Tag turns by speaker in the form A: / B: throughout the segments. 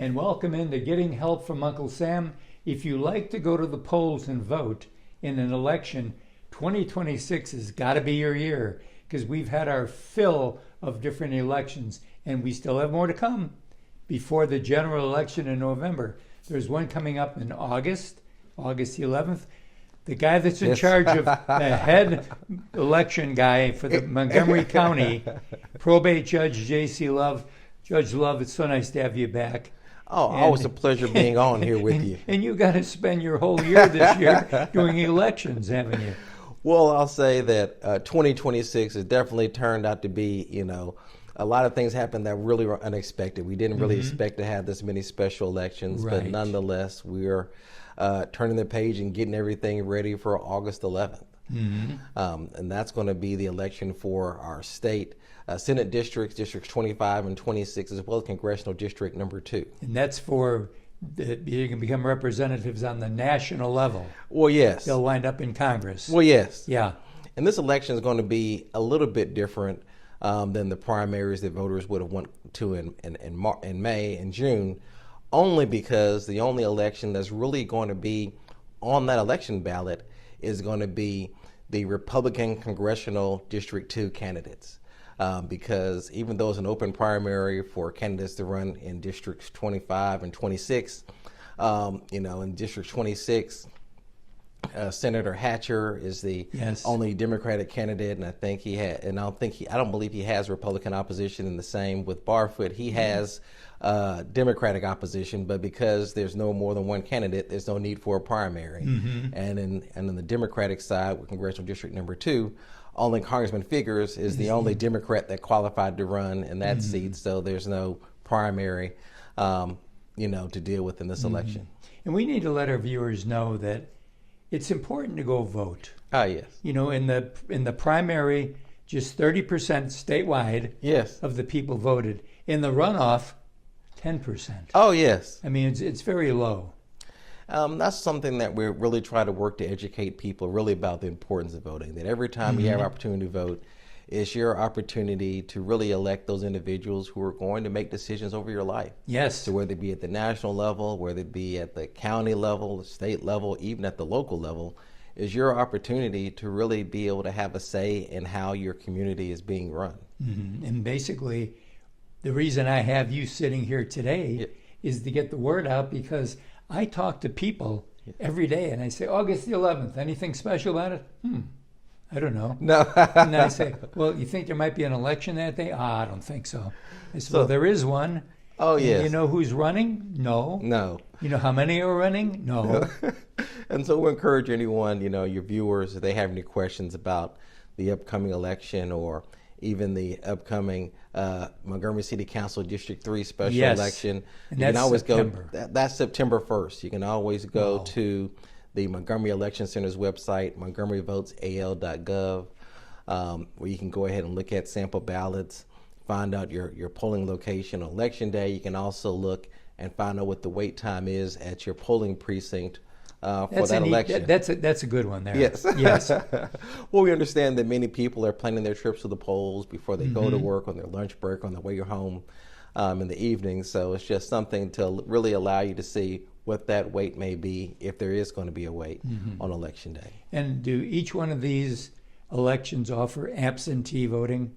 A: and welcome into Getting Help from Uncle Sam. If you like to go to the polls and vote in an election, 2026 has got to be your year, because we've had our fill of different elections, and we still have more to come before the general election in November. There's one coming up in August the 11th. The guy that's in charge of the head election guy for the Montgomery County Probate Judge, J.C. Love. Judge Love, it's so nice to have you back.
B: Oh, always a pleasure being on here with you.
A: And you got to spend your whole year this year doing elections, haven't you?
B: Well, I'll say that 2026 has definitely turned out to be, a lot of things happened that really were unexpected. We didn't really expect to have this many special elections, but nonetheless, we're turning the page and getting everything ready for August 11th. And that's going to be the election for our state Senate districts, districts 25 and 26, as well as congressional district number 2.
A: And that's for you can become representatives on the national level.
B: Well, yes.
A: They'll wind up in Congress.
B: Well, yes.
A: Yeah.
B: And this election is going to be a little bit different than the primaries that voters would have went to in May and June, only because the only election that's really going to be on that election ballot is going to be the Republican Congressional District 2 candidates. Because even though it's an open primary for candidates to run in districts 25 and 26, in district 26, Senator Hatcher is the only Democratic candidate, and I don't believe he has Republican opposition. In the same with Barfoot, he has Democratic opposition, but because there's no more than one candidate, there's no need for a primary. And in the Democratic side, with Congressional District number 2, only Congressman Figures is the only Democrat that qualified to run in that seat, so there's no primary, to deal with in this election.
A: And we need to let our viewers know that it's important to go vote.
B: Ah, yes.
A: In the primary, just 30% statewide of the people voted. In the runoff, 10%.
B: Oh, yes.
A: I mean, it's very low.
B: That's something that we really try to work to educate people really about the importance of voting, that every time you have an opportunity to vote, it's your opportunity to really elect those individuals who are going to make decisions over your life.
A: Yes.
B: So whether it be at the national level, whether it be at the county level, the state level, even at the local level, is your opportunity to really be able to have a say in how your community is being run.
A: And basically, the reason I have you sitting here today is to get the word out, because I talk to people every day and I say, August the 11th, anything special about it? I don't know.
B: No.
A: And I say, well, you think there might be an election that day? I don't think so. I said, well, there is one.
B: Oh, yes.
A: You know who's running? No.
B: No.
A: You know how many are running? No.
B: And so we encourage anyone, your viewers, if they have any questions about the upcoming election or even the upcoming Montgomery City Council District 3 special election,
A: and
B: you can always
A: September.
B: That's September 1st. You can always go to the Montgomery Election Center's website, MontgomeryVotes.gov, where you can go ahead and look at sample ballots, find out your polling location on Election Day. You can also look and find out what the wait time is at your polling precinct for that election.
A: That's a good one there.
B: Yes.
A: Yes.
B: Well, we understand that many people are planning their trips to the polls before they go to work, on their lunch break, on their way home in the evening. So it's just something to really allow you to see what that wait may be, if there is going to be a wait on Election Day. And
A: do each one of these elections offer absentee voting?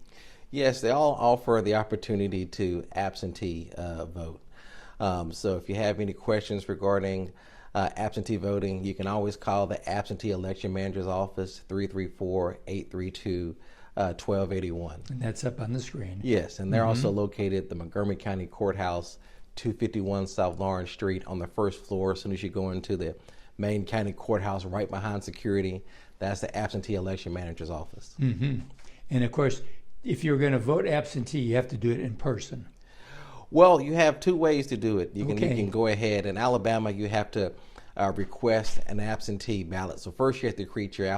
B: Yes, they all offer the opportunity to absentee vote. So if you have any questions regarding absentee voting, you can always call the Absentee Election Manager's Office, 334-832-1281.
A: And that's up on the screen.
B: Yes, and they're also located at the Montgomery County Courthouse, 251 South Lawrence Street, on the first floor. As soon as you go into the main county courthouse, right behind security, that's the Absentee Election Manager's Office.
A: And of course, if you're going to vote absentee, you have to do it in person.
B: Well, you have two ways to do it. You can go ahead. In Alabama, you have to request an absentee ballot. So first you have to complete your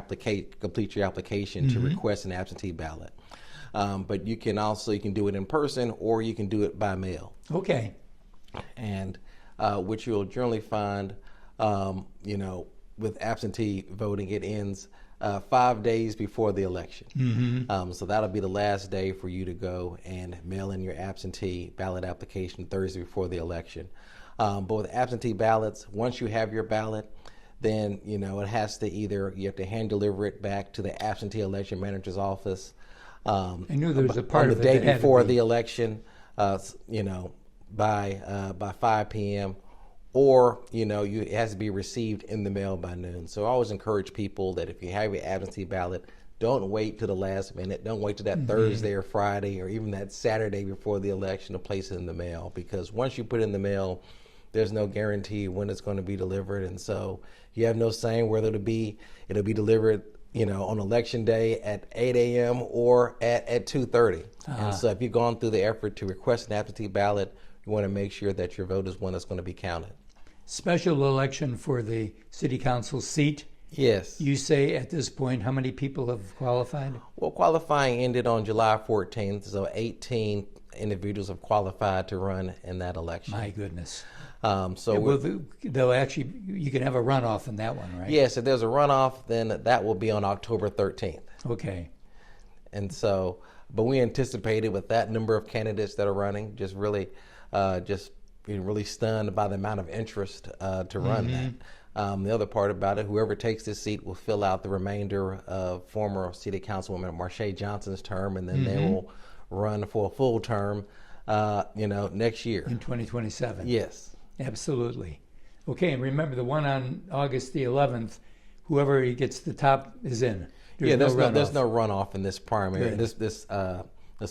B: application to request an absentee ballot. But you can do it in person, or you can do it by mail.
A: Okay.
B: And which you'll generally find, with absentee voting, it ends 5 days before the election.
A: Mm-hmm.
B: So that'll be the last day for you to go and mail in your absentee ballot application Thursday before the election. But with absentee ballots, once you have your ballot, then it has to you have to hand deliver it back to the absentee election manager's office.
A: I knew there was a part
B: on
A: of
B: the
A: it
B: day
A: that had to
B: before
A: be.
B: the election, by 5 p.m. Or it has to be received in the mail by noon. So I always encourage people that if you have your absentee ballot, don't wait to the last minute. Don't wait to that Thursday or Friday or even that Saturday before the election to place it in the mail, because once you put it in the mail, there's no guarantee when it's going to be delivered, and so you have no saying whether it'll be delivered on election day at 8 a.m. or at 2:30. And so if you've gone through the effort to request an absentee ballot, you want to make sure that your vote is one that's going to be counted.
A: Special election for the city council seat.
B: Yes.
A: You say at this point how many people have qualified?
B: Well, qualifying ended on July 14th, so 18 individuals have qualified to run in that election.
A: My goodness.
B: They'll
A: actually, you can have a runoff in that one, right?
B: Yes, if there's a runoff, then that will be on October 13th.
A: Okay.
B: And so, but we anticipated with that number of candidates that are running, just really being really stunned by the amount of interest to run that. The other part about it, whoever takes this seat will fill out the remainder of former City Councilwoman Marsha Johnson's term, and then they will run for a full term, next year.
A: In 2027.
B: Yes.
A: Absolutely. Okay, and remember the one on August the 11th, whoever gets the top is in.
B: There's no runoff in this primary, this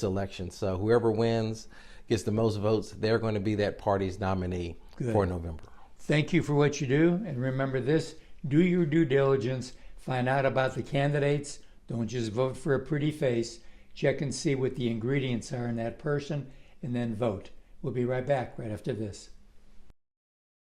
B: election. So whoever wins, gets the most votes, they're going to be that party's nominee for November.
A: Thank you for what you do, and remember this: do your due diligence, find out about the candidates. Don't just vote for a pretty face. Check and see what the ingredients are in that person, and then vote. We'll be right back right after this.